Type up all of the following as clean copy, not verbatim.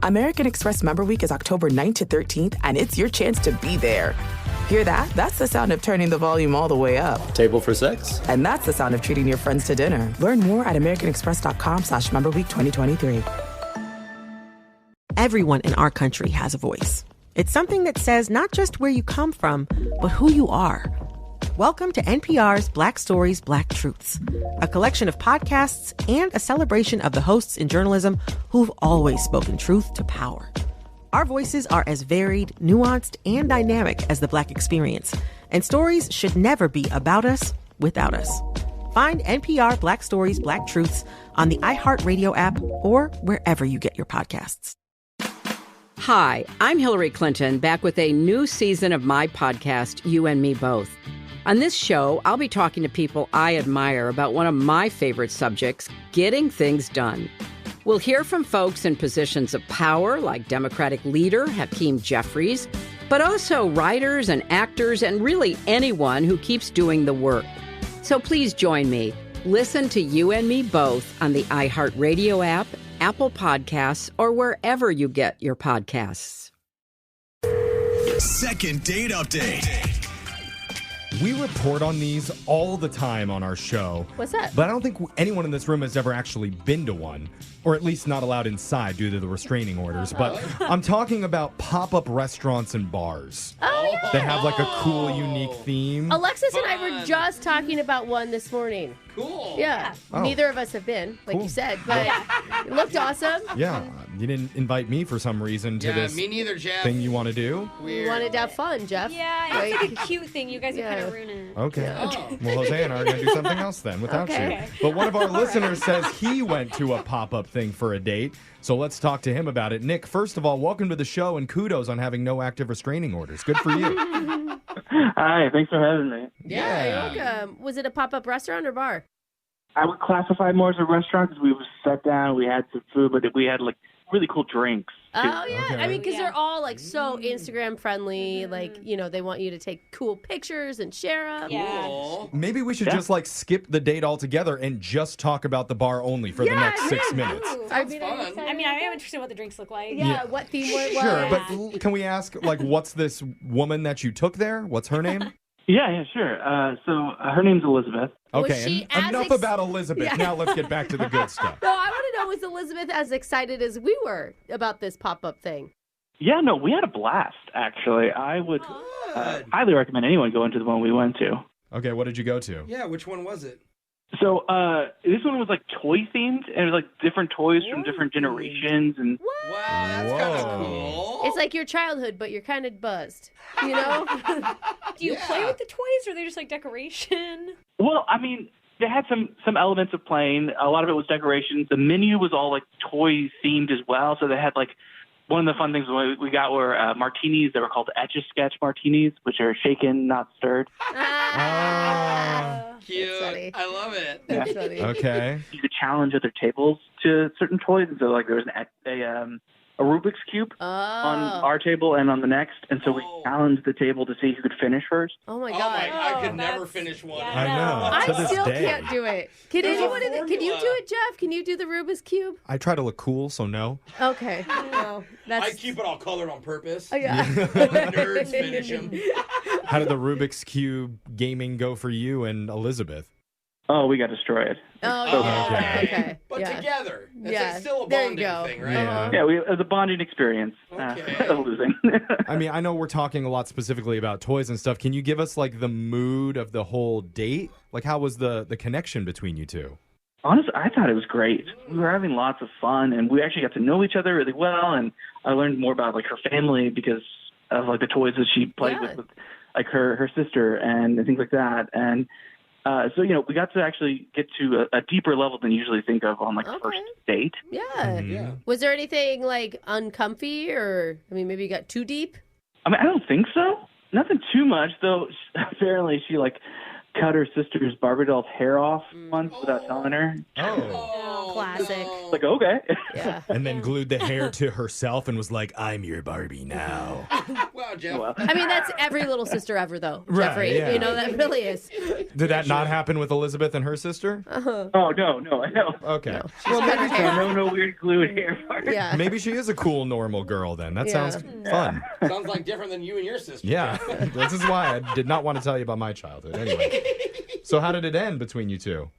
American Express Member Week is October 9th to 13th, and it's your chance to be there. Hear that? That's the sound of turning the volume all the way up. Table for six? And that's the sound of treating your friends to dinner. Learn more at americanexpress.com/memberweek 2023. Everyone in our country has a voice. It's something that says not just where you come from, but who you are. Welcome to NPR's Black Stories, Black Truths, a collection of podcasts and a celebration of the hosts in journalism who've always spoken truth to power. Our voices are as varied, nuanced, and dynamic as the Black experience, and stories should never be about us without us. Find NPR Black Stories, Black Truths on the iHeartRadio app or wherever you get your podcasts. Hi, I'm Hillary Clinton, back with a new season of my podcast, You and Me Both. On this show, I'll be talking to people I admire about one of my favorite subjects, getting things done. We'll hear from folks in positions of power like Democratic leader Hakeem Jeffries, but also writers and actors and really anyone who keeps doing the work. So please join me. Listen to You and Me Both on the iHeartRadio app, Apple Podcasts, or wherever you get your podcasts. Second date update. We report on these all the time on our show. What's that? But I don't think anyone in this room has ever actually been to one, or at least not allowed inside due to the restraining orders. But I'm talking about pop-up restaurants and bars. Oh, yeah. That have like a cool, unique theme. Alexis and I were just talking about one this morning. Cool. Yeah. Oh. Neither of us have been, like Cool. you said, but it looked awesome. Yeah, you didn't invite me for some reason to this me neither, Jeff. thing you want to do. We wanted to have fun, Jeff. Yeah, it's like a cute thing. You guys are kind of ruining it. Okay. Oh. Well, Jose and I are going to do something else then without Okay. you. But one of our listeners says he went to a pop-up thing for a date. So let's talk to him about it. Nick, first of all, welcome to the show and kudos on having no active restraining orders. Good for you. Hi, thanks for having me. Yeah, you're welcome. Was it a pop-up restaurant or bar? I would classify more as a restaurant because we sat down, we had some food, but we had like really cool drinks. Too. Oh, yeah. Okay. I mean, because they're all like so Instagram friendly. Like, you know, they want you to take cool pictures and share them. Yeah. Cool. Maybe we should just like skip the date altogether and just talk about the bar only for the next 6 minutes. Sounds fun. I mean, I am interested in what the drinks look like. Yeah, what theme was it? Sure, but can we ask, like, what's this woman that you took there? What's her name? Yeah, sure. So her name's Elizabeth. Was Okay, she and as enough about Elizabeth. Yeah. Now let's get back to the good stuff. No, I want to know, was Elizabeth as excited as we were about this pop-up thing? Yeah, no, we had a blast, actually. I would highly recommend anyone going to the one we went to. Okay, what did you go to? Yeah, which one was it? So this one was like toy-themed, and it was like different toys from different generations. And What? Wow, that's kind of Whoa. cool. It's like your childhood, but you're kind of buzzed, you know? Do you play with the toys, or are they just like decoration? well, I mean, they had some elements of playing. A lot of it was decorations. The menu was all like toy-themed as well, so they had like one of the fun things we got were martinis that were called Etch-a-Sketch martinis, which are shaken, not stirred. Cute. That's funny. I love it. That's funny. Okay. You could challenge other tables to certain toys. And so, like, there was a Rubik's Cube on our table and on the next. And so we challenged the table to see who could finish first. Oh, my Oh God. my! I could that's- never finish one. yeah, I know. I To this still day. can't do it. Can There's a anyone can you formula. do it, Jeff? Can you do the Rubik's Cube? I try to look cool, so no. Okay. No, that's... I keep it all colored on purpose. Oh, yeah. Nerds finish them. How did the Rubik's Cube gaming go for you and Elizabeth? Oh, we got destroyed. Oh, yeah. Okay. But yeah. together. It's Yeah. still a There you bonding go. thing, right? Yeah. Yeah, it was a bonding experience Okay. of losing. I mean, I know we're talking a lot specifically about toys and stuff. Can you give us, like, the mood of the whole date? Like, how was the connection between you two? Honestly, I thought it was great. We were having lots of fun, and we actually got to know each other really well. And I learned more about like her family because of like the toys that she played with like her sister and things like that. And so we got to actually get to a deeper level than you usually think of on like a first date. Yeah. Yeah. Was there anything like uncomfy, or I mean, maybe you got too deep? I mean, I don't think so. Nothing too much, though. Apparently, she like cut her sister's Barbie doll's hair off once without telling her. Oh. Classic. Like, okay. Yeah. And then glued the hair to herself and was like, I'm your Barbie now. Well, Wow, Jeff. Well, I mean, that's every little sister ever, though, Right, Jeffrey. yeah. You know, that really is. Did that not happen with Elizabeth and her sister? oh, no, I know. Okay. Well, maybe No weird glued hair part. Yeah. Maybe she is a cool, normal girl then. That Yeah. sounds fun. Sounds like different than you and your sister. Yeah. This is why I did not want to tell you about my childhood. Anyway. So how did it end between you two?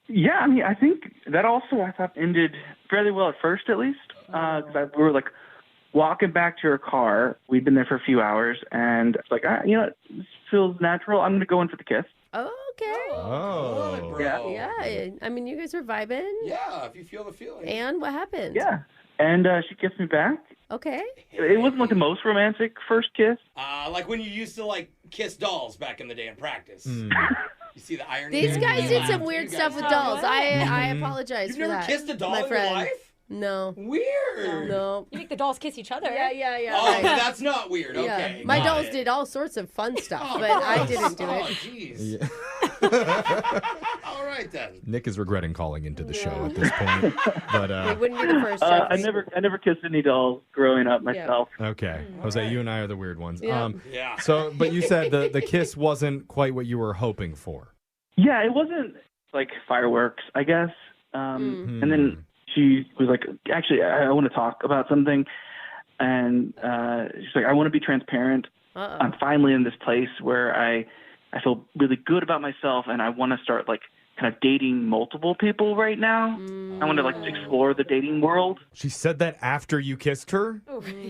Yeah, I mean, I think that also I thought ended fairly well at first, at least. Because we were like walking back to her car. We'd been there for a few hours, and it's like, you know, this feels natural. I'm going to go in for the kiss. Okay. Love it, Oh. bro. Yeah. I mean, you guys were vibing. Yeah, if you feel the feeling. And what happened? Yeah. And she kissed me back. Okay. It wasn't like the most romantic first kiss. Like when you used to like kiss dolls back in the day in practice. Hmm. You see the irony? These there? guys You did laughed. some You weird guys stuff with did. dolls. I Mm-hmm. apologize You've for never that. kissed a doll my in friend. your life? No. Weird. No. You make the dolls kiss each other. Yeah. Oh, right. that's not weird. Okay. My got dolls it. did all sorts of fun stuff, Oh, but I gross. didn't do Oh, it. jeez. All right then. Nick is regretting calling into the show at this point. But It wouldn't be the first. I Jeffrey. never kissed any dolls growing up myself. okay. Jose, you and I are the weird ones. Yeah. Yeah. So but you said the kiss wasn't quite what you were hoping for. Yeah, it wasn't like fireworks, I guess. And then she was like, actually, I want to talk about something. And she's like, I want to be transparent. Uh-oh. I'm finally in this place where I feel really good about myself, and I want to start like kind of dating multiple people right now. I want to like explore the dating world. She said that after you kissed her?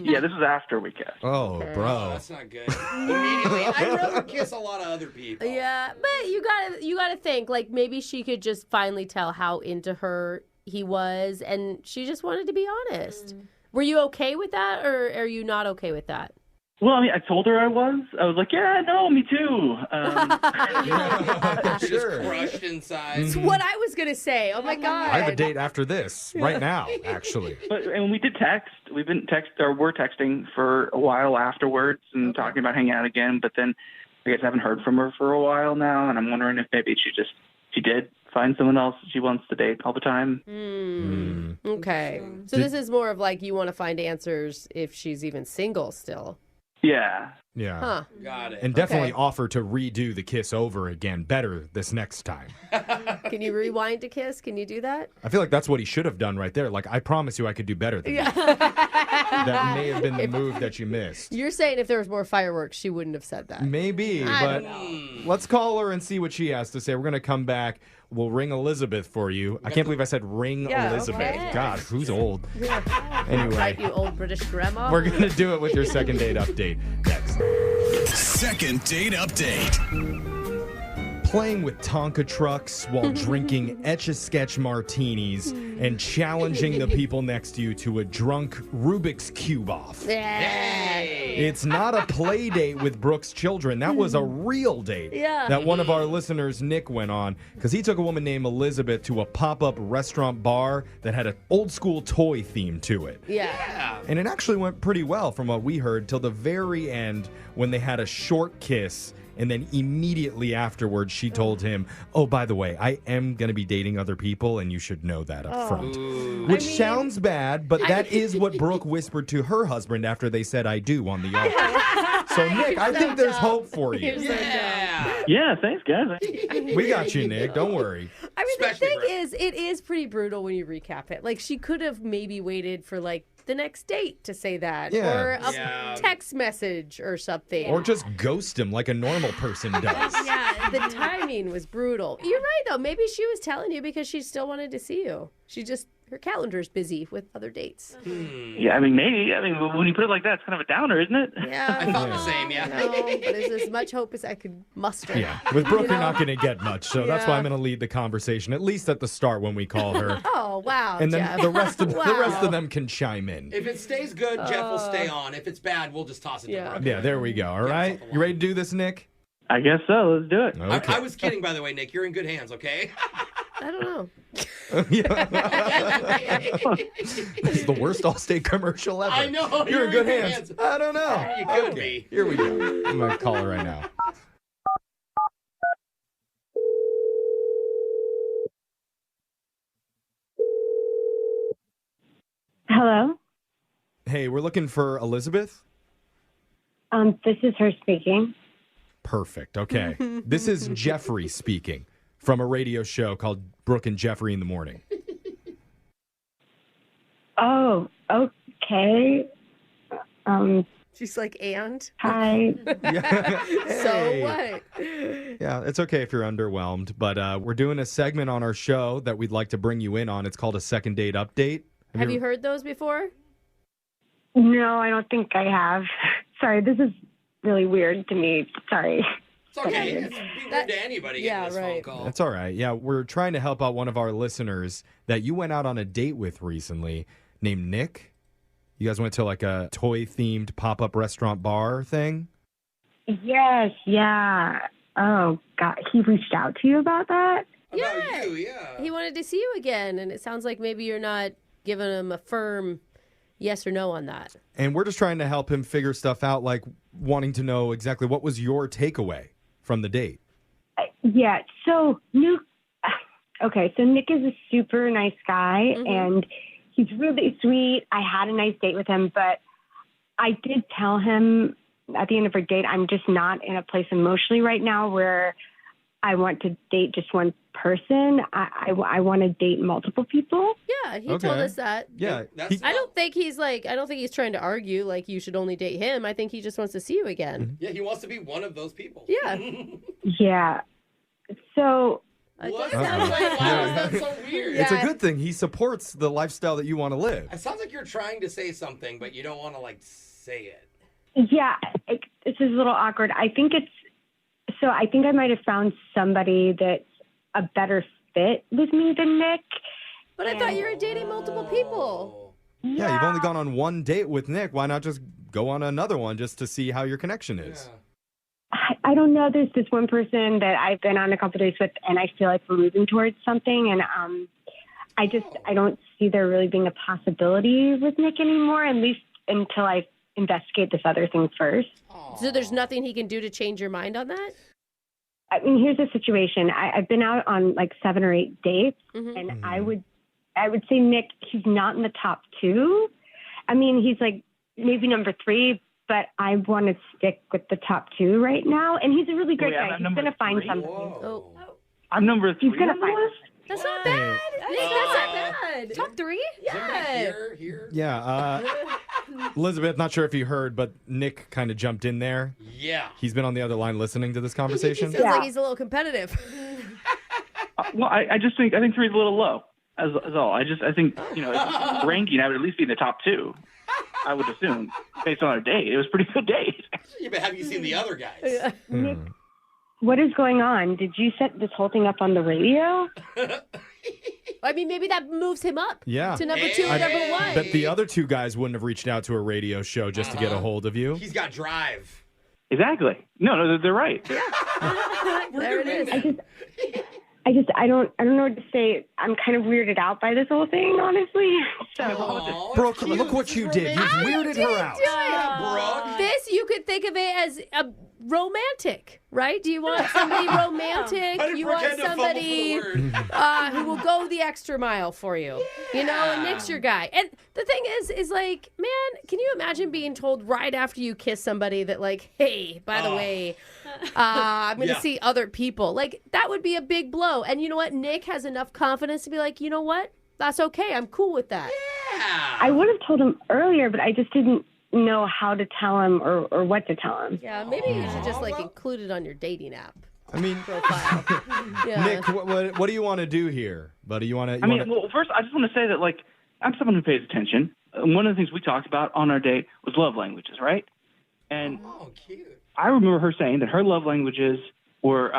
Yeah, this is after we kissed. Oh, Oh, bro. that's not good. Immediately, I'd rather kiss a lot of other people. Yeah, but you gotta think like maybe she could just finally tell how into her he was, and she just wanted to be honest. Were you okay with that, or are you not okay with that? Well, I mean, I told her I was. I was like, yeah, no, me too. You're Sure. just crushed inside. It's what I was gonna say. Oh my god. I have a date after this, right now, actually. And we did text. We've been we're texting for a while afterwards and talking about hanging out again. But then I guess I haven't heard from her for a while now, and I'm wondering if maybe she did find someone else she wants to date all the time. Okay. So this is more of like you want to find answers if she's even single still. Yeah. Yeah. Huh. Got it. And definitely Okay. offer to redo the kiss over again better this next time. Can you rewind to kiss? Can you do that? I feel like that's what he should have done right there. Like, I promise you I could do better than that. That may have been the move that you missed. You're saying if there was more fireworks, she wouldn't have said that. Maybe, I but don't let's call her and see what she has to say. We're going to come back. We'll ring Elizabeth for you. I can't believe I said ring Yeah, Elizabeth. okay. God, who's old? Right, Anyway, you old British grandma. we're going to do it with your second date update next. Second date update. Playing with Tonka trucks while drinking Etch-a-Sketch martinis and challenging the people next to you to a drunk Rubik's Cube off. Hey. It's not a play date with Brooke's children. That was a real date Yeah. that one of our listeners, Nick, went on because he took a woman named Elizabeth to a pop-up restaurant bar that had an old-school toy theme to it. Yeah. And it actually went pretty well from what we heard till the very end when they had a short kiss. And then immediately afterwards, she told him, oh, by the way, I am going to be dating other people, and you should know that up front. Which sounds bad, but that is what Brooke whispered to her husband after they said, I do on the altar. So, Nick, I think there's hope for you. Yeah. Yeah, thanks, guys. We got you, Nick. Don't worry. I mean, Especially the thing Brooke. is, it is pretty brutal when you recap it. Like, she could have maybe waited for, like, the next date to say that. Yeah. Or a Yeah. text message or something. Or just ghost him like a normal person does. Yeah, the timing was brutal. You're right, though. Maybe she was telling you because she still wanted to see you. Her calendar's busy with other dates. Yeah, I mean, maybe. I mean, when you put it like that, it's kind of a downer, isn't it? Yeah. I felt the same, yeah. No, but it's as much hope as I could muster. Yeah, with Brooke, you're not going to get much. So that's why Yeah. I'm going to lead the conversation, at least at the start when we call her. Oh, wow, And then Jeff. the rest of Wow. them can chime in. If it stays good, Jeff will stay on. If it's bad, we'll just toss it Yeah. to Brooke. Yeah, there we go. All right. something You ready to do this, Nick? I guess so. Let's do it. Okay. I was kidding, by the way, Nick. You're in good hands, okay? I don't know. This is the worst Allstate commercial ever. I know, You're in good hands. I don't know. You could Okay, be. here we go. I'm going to call her right now. Hello? Hey, we're looking for Elizabeth. This is her speaking. Perfect. Okay. This is Jeffrey speaking from a radio show called Brooke and Jeffrey in the Morning. Oh, okay. She's like, and? Hi. So what? Yeah, it's okay if you're underwhelmed, but we're doing a segment on our show that we'd like to bring you in on. It's called a second date update. Have you heard those before? No, I don't think I have. Sorry, this is really weird to me. Sorry. It's okay. It's be weird to anybody getting this phone call. That's all right. Yeah, we're trying to help out one of our listeners that you went out on a date with recently named Nick. You guys went to like a toy-themed pop-up restaurant bar thing? Yes, yeah. Oh, God. He reached out to you about that? About you, yeah. He wanted to see you again, and it sounds like maybe you're not giving him a firm yes or no on that. And we're just trying to help him figure stuff out, like wanting to know exactly what was your takeaway from the date. Yeah, so Nick is a super nice guy, and he's really sweet. I had a nice date with him, but I did tell him at the end of our date, I'm just not in a place emotionally right now where I want to date just one person. I want to date multiple people. Yeah, he told us that. Yeah. I don't think he's trying to argue like you should only date him. I think he just wants to see you again. Yeah, he wants to be one of those people. Yeah. Yeah. So what? Why is that so weird? It's a good thing. He supports the lifestyle that you want to live. It sounds like you're trying to say something, but you don't want to, like, say it. Yeah, this is a little awkward. I think I might have found somebody that's a better fit with me than Nick. But I thought you were dating multiple people. Yeah, you've only gone on one date with Nick. Why not just go on another one just to see how your connection is? Yeah. I don't know. There's this one person that I've been on a couple days with, and I feel like we're moving towards something. And I don't see there really being a possibility with Nick anymore, at least until I investigate this other thing first. So there's nothing he can do to change your mind on that? I mean, here's the situation. I've been out on like 7 or 8 dates, and I would say Nick, he's not in the top 2. I mean, he's like maybe number 3, but I want to stick with the top 2 right now. And he's a really great guy. He's going to find something. Whoa. I'm number 3. He's going to find something. That's not bad. Nick, that's not bad. Top 3? Yeah. Here. Yeah. Elizabeth, not sure if you heard, but Nick kind of jumped in there. Yeah. He's been on the other line listening to this conversation. Sounds like he's a little competitive. Well, I think 3 is a little low. As all. I think if ranking, I would at least be in the top 2. I would assume, based on our date. It was a pretty good date. Yeah, but have you seen the other guys? Nick, what is going on? Did you set this whole thing up on the radio? I mean, maybe that moves him up to number 2 or number 1. But the other 2 guys wouldn't have reached out to a radio show just to get a hold of you. He's got drive. Exactly. No, they're right. There it is. I don't know what to say. I'm kind of weirded out by this whole thing, honestly. So, Brooke, look what you did. You weirded her out. Brooke. This, you could think of it as a romantic, right? Do you want somebody romantic? You want somebody who will go the extra mile for you. Yeah. You know, and Nick's your guy. And the thing is like, man, can you imagine being told right after you kiss somebody that like, hey, by the way, I'm going to see other people. Like, that would be a big blow. And you know what? Nick has enough confidence to be like, you know what? That's okay. I'm cool with that. Yeah. I would have told him earlier, but I just didn't know how to tell him or what to tell him. Yeah, maybe you should just like include it on your dating app. I mean, profile. Yeah. Nick, what do you want to do here, buddy? Well, first, I just want to say that, like, I'm someone who pays attention. One of the things we talked about on our date was love languages, right? And cute. I remember her saying that her love languages were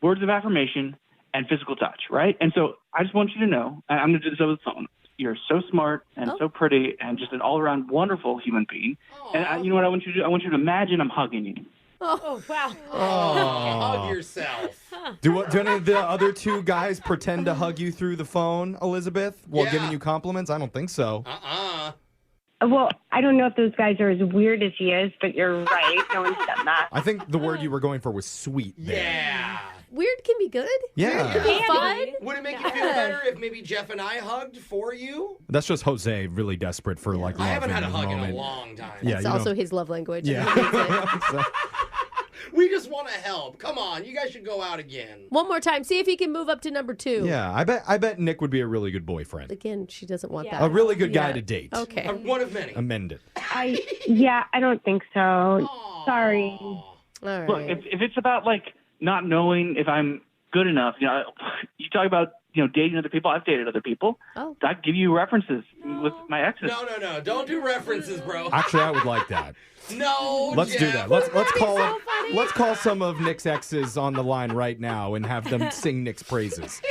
words of affirmation and physical touch, right? And so I just want you to know, and I'm going to do this over the phone. You're so smart and so pretty and just an all-around wonderful human being. And you know what I want you to do? I want you to imagine I'm hugging you. Oh, wow. Hug yourself. Do any of the other 2 guys pretend to hug you through the phone, Elizabeth, while giving you compliments? I don't think so. Well, I don't know if those guys are as weird as he is, but you're right. No one's done that. I think the word you were going for was sweet there. Yeah. weird can be good. Yeah. Weird can be fun. Would it make you feel better if maybe Jeff and I hugged for you? That's just Jose really desperate for like love. I haven't had a in hug moment. in a long time. Yeah, It's also his love language. Yeah. We just want to help. Come on, you guys should go out again. One more time. See if he can move up to number 2. Yeah, I bet Nick would be a really good boyfriend. Again, she doesn't want A that. really good guy to date. Okay. One of many. Amend it. I don't think so. Sorry. All right. Look, if it's about like not knowing if I'm good enough, you talk about dating other people. I've dated other people. Oh. I give you references with my exes. No. Don't do references, bro. Actually, I would like that. No, Let's do Jeff. that. Let's call some of Nick's exes on the line right now and have them sing Nick's praises.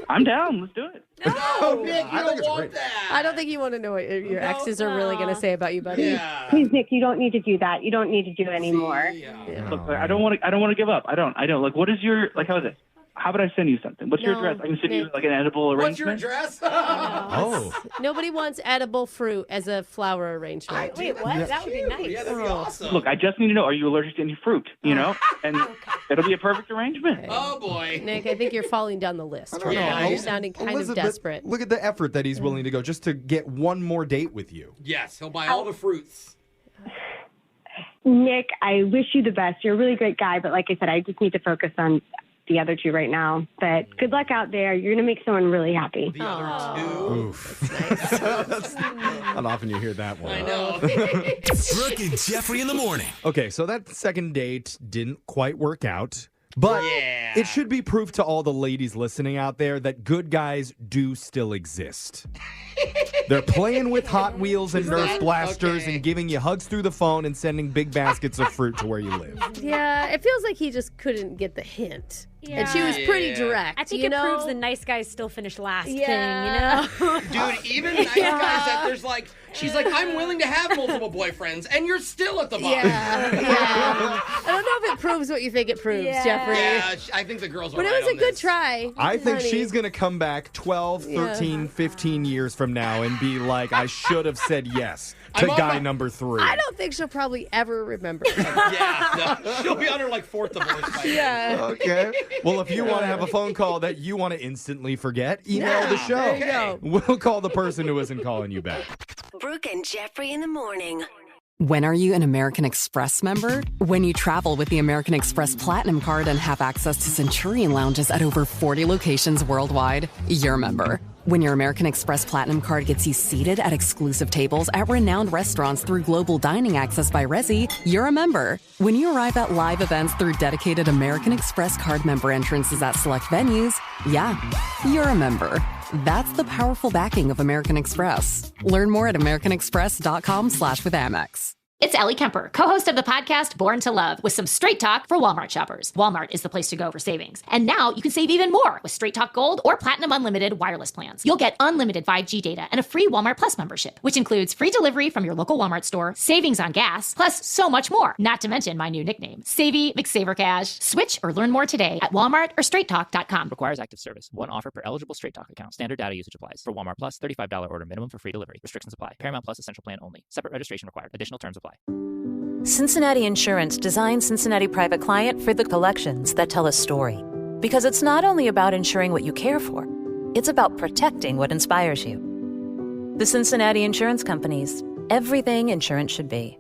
I'm down. Let's do it. No, Nick, you I think don't it's want great. that. I don't think you want to know what your exes are really going to say about you, buddy. Yeah. Please, Nick, you don't need to do that. You don't need to do anymore. Yeah. Look, I don't want to give up. I don't. Like, what is your how is it? How about I send you something? What's your address? I can send you like an edible What's your arrangement. address? Oh. Nobody wants edible fruit as a flower arrangement. Wait, what? That would be nice. Yeah, that'd be awesome. Look, I just need to know: are you allergic to any fruit? And it'll be a perfect arrangement. Oh boy, Nick, I think you're falling down the list. I don't know. Yeah, You're sounding kind Elizabeth, of desperate. Look at the effort that he's willing to go just to get one more date with you. yes, he'll buy all the fruits. Nick, I wish you the best. You're a really great guy, but like I said, I just need to focus on the other 2 right now. But good luck out there. You're going to make someone really happy. The other 2. Oof. That's not often you hear that one. I know. Brooke and Jeffrey in the morning. Okay, so that second date didn't quite work out. But Yeah. it should be proof to all the ladies listening out there that good guys do still exist. They're playing with Hot Wheels and Nerf blasters and giving you hugs through the phone and sending big baskets of fruit to where you live. Yeah, it feels like he just couldn't get the hint. And she was pretty direct. I think you it know? proves the nice guys still finish last Yeah. thing, Dude, even nice guys that there's like, she's like, I'm willing to have multiple boyfriends, and you're still at the bottom. Yeah. I don't know if it proves what you think it proves, Jeffrey. Yeah, I think the girls are But it right was a on good this. try. I think honey. she's going to come back 12, 13, 15 years from now and be like, I should have said yes to I'm on guy my- number 3. I don't think she'll probably ever remember. Yeah, no, she'll be on her like 4th divorce by then. Yeah. Okay. Well, if you want to have a phone call that you want to instantly forget, email the show. There you go. We'll call the person who isn't calling you back. Brooke and Jeffrey in the morning. When are you an American Express member? When you travel with the American Express Platinum Card and have access to Centurion Lounges at over 40 locations worldwide, you're a member. When your American Express Platinum Card gets you seated at exclusive tables at renowned restaurants through global dining access by Resy, you're a member. When you arrive at live events through dedicated American Express Card member entrances at select venues, yeah, you're a member. That's the powerful backing of American Express. Learn more at americanexpress.com/withAmex. It's Ellie Kemper, co-host of the podcast Born to Love, with some straight talk for Walmart shoppers. Walmart is the place to go for savings. And now you can save even more with Straight Talk Gold or Platinum Unlimited wireless plans. You'll get unlimited 5G data and a free Walmart Plus membership, which includes free delivery from your local Walmart store, savings on gas, plus so much more. Not to mention my new nickname, Savvy McSaverCash. Switch or learn more today at Walmart or StraightTalk.com. Requires active service. One offer per eligible Straight Talk account. Standard data usage applies. For Walmart Plus, $35 order minimum for free delivery. Restrictions apply. Paramount Plus Essential Plan only. Separate registration required. Additional terms apply. Cincinnati Insurance designed Cincinnati Private Client for the collections that tell a story. Because it's not only about insuring what you care for, it's about protecting what inspires you. The Cincinnati Insurance Companies. Everything insurance should be.